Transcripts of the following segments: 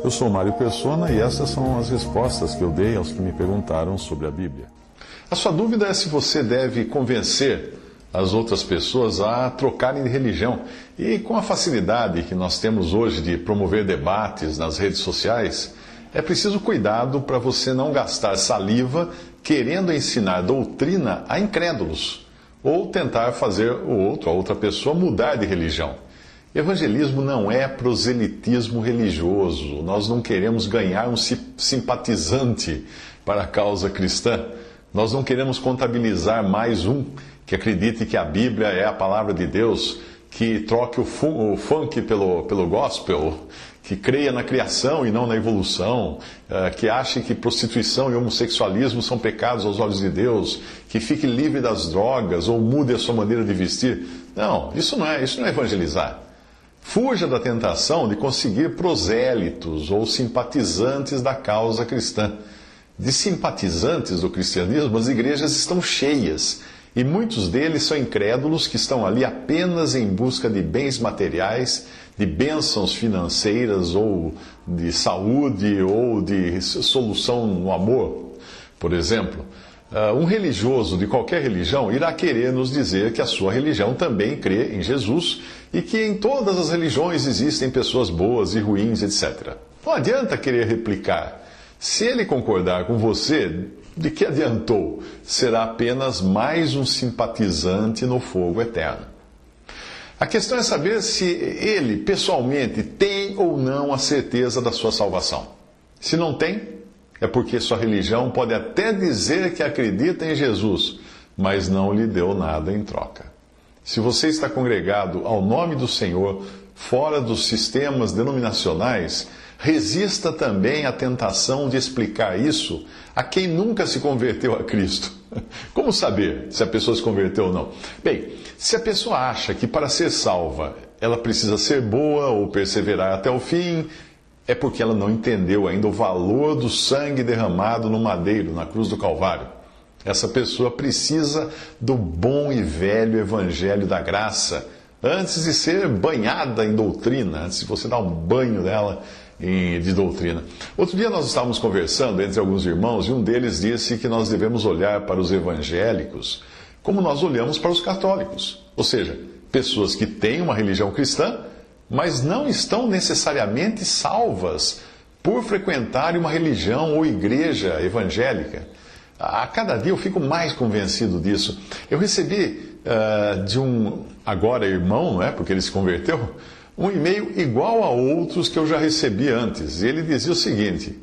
Eu sou Mário Persona e essas são as respostas que eu dei aos que me perguntaram sobre a Bíblia. A sua dúvida é se você deve convencer as outras pessoas a trocarem de religião. E com a facilidade que nós temos hoje de promover debates nas redes sociais, é preciso cuidado para você não gastar saliva querendo ensinar doutrina a incrédulos, ou tentar fazer a outra pessoa mudar de religião. Evangelismo não é proselitismo religioso. Nós não queremos ganhar um simpatizante para a causa cristã. Nós não queremos contabilizar mais um que acredite que a Bíblia é a palavra de Deus, que troque o funk pelo gospel, que creia na criação e não na evolução, que ache que prostituição e homossexualismo são pecados aos olhos de Deus, que fique livre das drogas ou mude a sua maneira de vestir. Não, isso não é evangelizar. Fuja da tentação de conseguir prosélitos ou simpatizantes da causa cristã. De simpatizantes do cristianismo, as igrejas estão cheias, e muitos deles são incrédulos que estão ali apenas em busca de bens materiais, de bênçãos financeiras, ou de saúde, ou de solução no amor. Por exemplo, um religioso de qualquer religião irá querer nos dizer que a sua religião também crê em Jesus e que em todas as religiões existem pessoas boas e ruins, etc. Não adianta querer replicar. Se ele concordar com você, de que adiantou? Será apenas mais um simpatizante no fogo eterno. A questão é saber se ele, pessoalmente, tem ou não a certeza da sua salvação. Se não tem, é porque sua religião pode até dizer que acredita em Jesus, mas não lhe deu nada em troca. Se você está congregado ao nome do Senhor, fora dos sistemas denominacionais, resista também à tentação de explicar isso a quem nunca se converteu a Cristo. Como saber se a pessoa se converteu ou não? Bem, se a pessoa acha que para ser salva ela precisa ser boa ou perseverar até o fim, é porque ela não entendeu ainda o valor do sangue derramado no madeiro, na cruz do Calvário. Essa pessoa precisa do bom e velho evangelho da graça, antes de ser banhada em doutrina, antes de você dar um banho dela de doutrina. Outro dia nós estávamos conversando entre alguns irmãos e um deles disse que nós devemos olhar para os evangélicos como nós olhamos para os católicos. Ou seja, pessoas que têm uma religião cristã, mas não estão necessariamente salvas por frequentarem uma religião ou igreja evangélica. A cada dia eu fico mais convencido disso. Eu recebi de um, agora irmão, não é? Porque ele se converteu, um e-mail igual a outros que eu já recebi antes. E ele dizia o seguinte,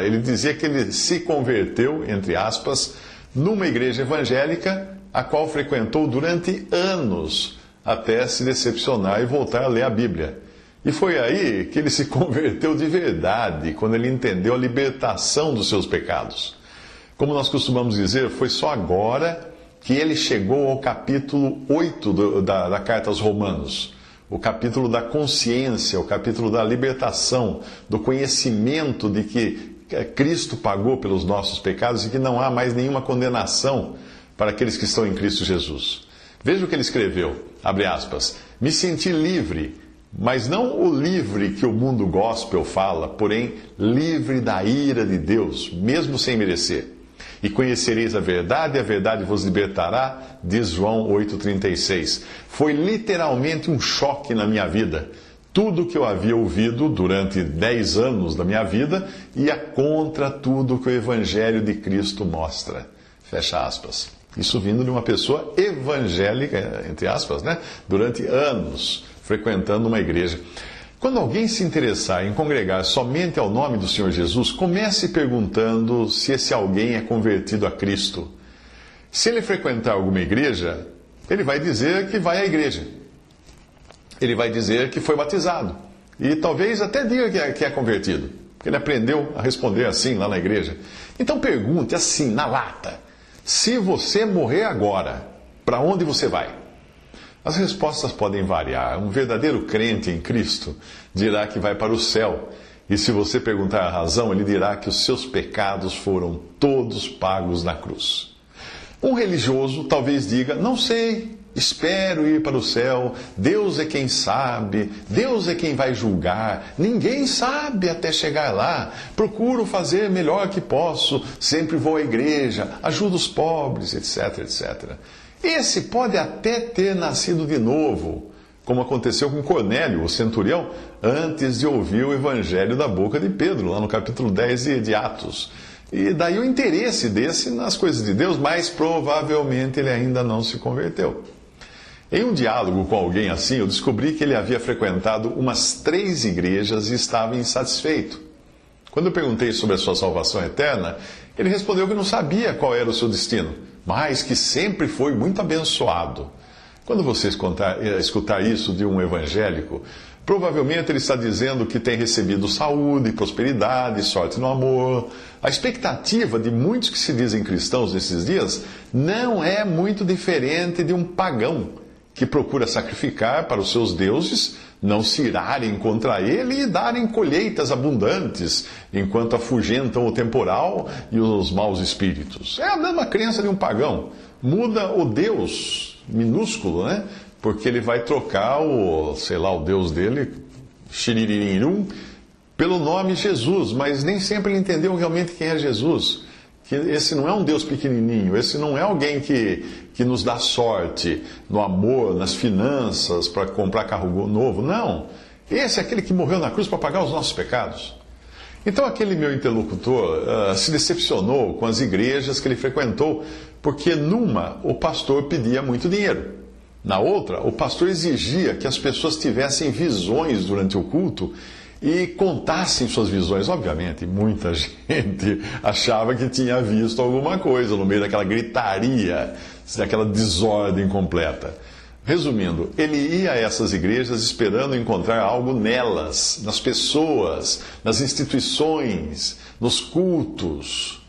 ele dizia que ele se converteu, entre aspas, numa igreja evangélica, a qual frequentou durante anos, até se decepcionar e voltar a ler a Bíblia. E foi aí que ele se converteu de verdade, quando ele entendeu a libertação dos seus pecados. Como nós costumamos dizer, foi só agora que ele chegou ao capítulo 8 da carta aos Romanos. O capítulo da consciência, o capítulo da libertação, do conhecimento de que Cristo pagou pelos nossos pecados e que não há mais nenhuma condenação para aqueles que estão em Cristo Jesus. Veja o que ele escreveu, abre aspas, me senti livre, mas não o livre que o mundo gospel fala, porém livre da ira de Deus, mesmo sem merecer. E conhecereis a verdade vos libertará, diz João 8,36. Foi literalmente um choque na minha vida. Tudo que eu havia ouvido durante 10 anos da minha vida ia contra tudo que o Evangelho de Cristo mostra. Fecha aspas. Isso vindo de uma pessoa evangélica, entre aspas, né? Durante anos, frequentando uma igreja. Quando alguém se interessar em congregar somente ao nome do Senhor Jesus, comece perguntando se esse alguém é convertido a Cristo. Se ele frequentar alguma igreja, ele vai dizer que vai à igreja. Ele vai dizer que foi batizado. E talvez até diga que é convertido. Porque ele aprendeu a responder assim lá na igreja. Então pergunte assim, na lata. Se você morrer agora, para onde você vai? As respostas podem variar. Um verdadeiro crente em Cristo dirá que vai para o céu. E se você perguntar a razão, ele dirá que os seus pecados foram todos pagos na cruz. Um religioso talvez diga, não sei, Espero ir para o céu. Deus é quem sabe. Deus é quem vai julgar. Ninguém sabe até chegar lá. Procuro fazer melhor que posso. Sempre vou à igreja. Ajudo os pobres, etc, etc. Esse pode até ter nascido de novo, como aconteceu com Cornélio, o centurião, antes de ouvir o evangelho da boca de Pedro, lá no capítulo 10 de Atos. E daí o interesse desse nas coisas de Deus, mas provavelmente ele ainda não se converteu. Em um diálogo com alguém assim, eu descobri que ele havia frequentado umas 3 igrejas e estava insatisfeito. Quando eu perguntei sobre a sua salvação eterna, ele respondeu que não sabia qual era o seu destino, mas que sempre foi muito abençoado. Quando você escutar isso de um evangélico, provavelmente ele está dizendo que tem recebido saúde, prosperidade, sorte no amor. A expectativa de muitos que se dizem cristãos nesses dias não é muito diferente de um pagão que procura sacrificar para os seus deuses, não se irarem contra ele e darem colheitas abundantes, enquanto afugentam o temporal e os maus espíritos. É a mesma crença de um pagão. Muda o Deus minúsculo, né? Porque ele vai trocar o Deus dele, Xiririrum, pelo nome Jesus, mas nem sempre ele entendeu realmente quem é Jesus. Que esse não é um Deus pequenininho, esse não é alguém que nos dá sorte no amor, nas finanças, para comprar carro novo. Não. Esse é aquele que morreu na cruz para pagar os nossos pecados. Então aquele meu interlocutor se decepcionou com as igrejas que ele frequentou, porque numa o pastor pedia muito dinheiro. Na outra, o pastor exigia que as pessoas tivessem visões durante o culto e contassem suas visões. Obviamente, muita gente achava que tinha visto alguma coisa no meio daquela gritaria, daquela desordem completa. Resumindo, ele ia a essas igrejas esperando encontrar algo nelas, nas pessoas, nas instituições, nos cultos.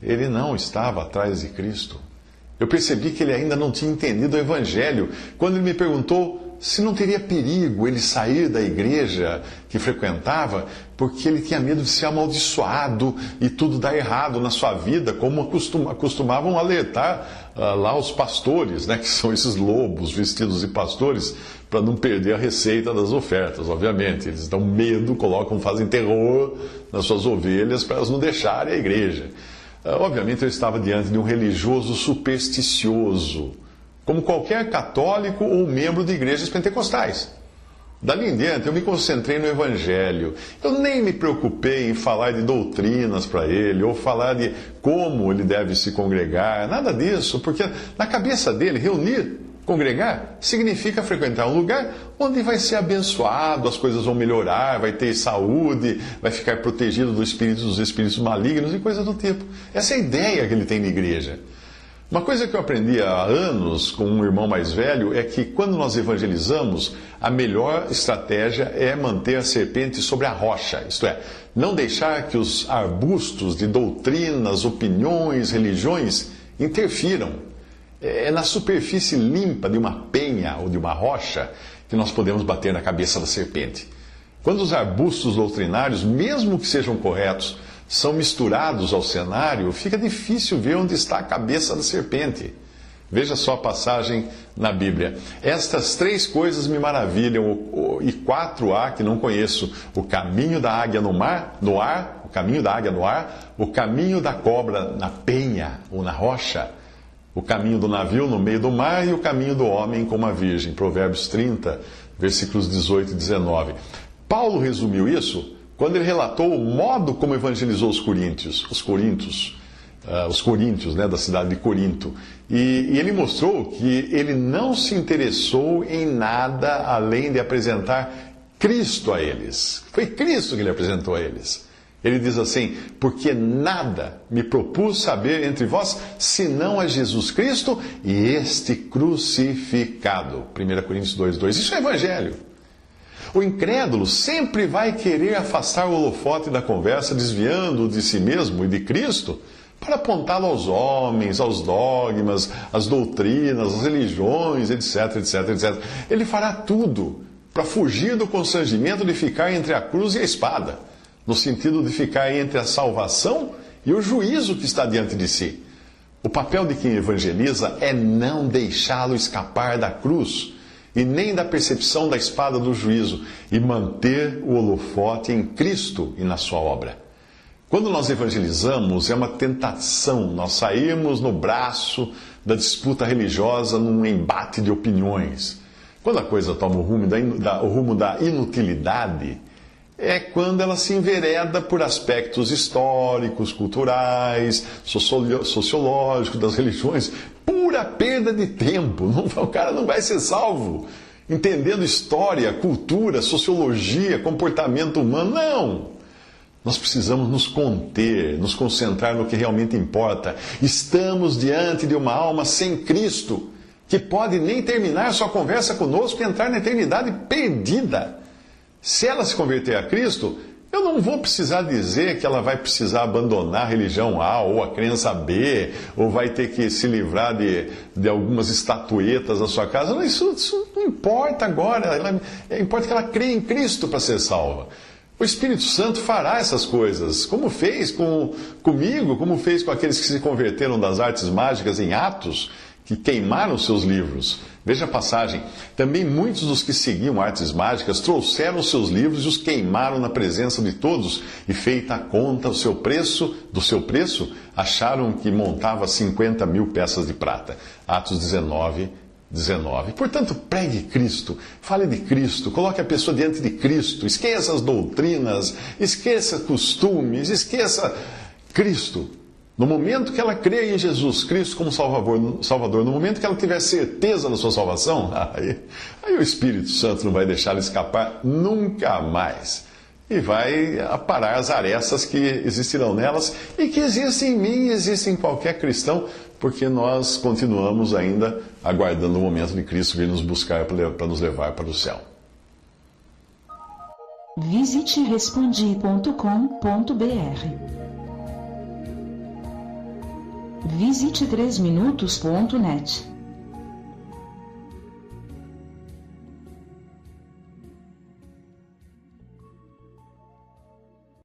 Ele não estava atrás de Cristo. Eu percebi que ele ainda não tinha entendido o Evangelho quando ele me perguntou se não teria perigo ele sair da igreja que frequentava porque ele tinha medo de ser amaldiçoado e tudo dar errado na sua vida, como costumavam alertar lá os pastores, né, que são esses lobos vestidos de pastores, para não perder a receita das ofertas, obviamente. Eles dão medo, fazem terror nas suas ovelhas para elas não deixarem a igreja. Obviamente eu estava diante de um religioso supersticioso, como qualquer católico ou membro de igrejas pentecostais. Dali em diante eu me concentrei no Evangelho. Eu nem me preocupei em falar de doutrinas para ele, ou falar de como ele deve se congregar, nada disso, porque na cabeça dele, congregar, significa frequentar um lugar onde vai ser abençoado, as coisas vão melhorar, vai ter saúde, vai ficar protegido dos espíritos malignos e coisas do tipo. Essa é a ideia que ele tem de igreja. Uma coisa que eu aprendi há anos com um irmão mais velho é que quando nós evangelizamos, a melhor estratégia é manter a serpente sobre a rocha, isto é, não deixar que os arbustos de doutrinas, opiniões, religiões interfiram. É na superfície limpa de uma penha ou de uma rocha que nós podemos bater na cabeça da serpente. Quando os arbustos doutrinários, mesmo que sejam corretos, são misturados ao cenário, fica difícil ver onde está a cabeça da serpente. Veja só a passagem na Bíblia. Estas 3 coisas me maravilham, e 4 há que não conheço: o caminho da águia no ar, o caminho da águia no ar, o caminho da cobra na penha ou na rocha, o caminho do navio no meio do mar e o caminho do homem como a virgem. Provérbios 30, versículos 18 e 19. Paulo resumiu isso quando ele relatou o modo como evangelizou os coríntios, né, da cidade de Corinto. E ele mostrou que ele não se interessou em nada além de apresentar Cristo a eles. Foi Cristo que ele apresentou a eles. Ele diz assim: porque nada me propus saber entre vós, senão a Jesus Cristo e este crucificado. 1 Coríntios 2,2. Isso é evangelho. O incrédulo sempre vai querer afastar o holofote da conversa, desviando-o de si mesmo e de Cristo, para apontá-lo aos homens, aos dogmas, às doutrinas, às religiões, etc, etc, etc. Ele fará tudo para fugir do constrangimento de ficar entre a cruz e a espada, no sentido de ficar entre a salvação e o juízo que está diante de si. O papel de quem evangeliza é não deixá-lo escapar da cruz e nem da percepção da espada do juízo, e manter o holofote em Cristo e na sua obra. Quando nós evangelizamos, é uma tentação nós sairmos no braço da disputa religiosa num embate de opiniões. Quando a coisa toma o rumo da inutilidade, é quando ela se envereda por aspectos históricos, culturais, sociológicos das religiões. Pura perda de tempo. O cara não vai ser salvo entendendo história, cultura, sociologia, comportamento humano. Não! Nós precisamos nos conter, nos concentrar no que realmente importa. Estamos diante de uma alma sem Cristo, que pode nem terminar sua conversa conosco e entrar na eternidade perdida. Se ela se converter a Cristo, eu não vou precisar dizer que ela vai precisar abandonar a religião A ou a crença B, ou vai ter que se livrar de algumas estatuetas na sua casa. Não, isso não importa agora. Importa que ela crê em Cristo para ser salva. O Espírito Santo fará essas coisas, como fez comigo, como fez com aqueles que se converteram das artes mágicas em Atos, que queimaram seus livros. Veja a passagem. Também muitos dos que seguiam artes mágicas trouxeram seus livros e os queimaram na presença de todos, e feita a conta do seu preço, acharam que montava 50.000 peças de prata. Atos 19. Portanto, pregue Cristo, fale de Cristo, coloque a pessoa diante de Cristo, esqueça as doutrinas, esqueça costumes, esqueça Cristo. No momento que ela crê em Jesus Cristo como Salvador, no momento que ela tiver certeza da sua salvação, aí o Espírito Santo não vai deixar ela escapar nunca mais. E vai aparar as arestas que existirão nelas e que existem em mim e existem em qualquer cristão, porque nós continuamos ainda aguardando o momento de Cristo vir nos buscar para nos levar para o céu. Visite respondi.com.br. Visite 3minutos.net.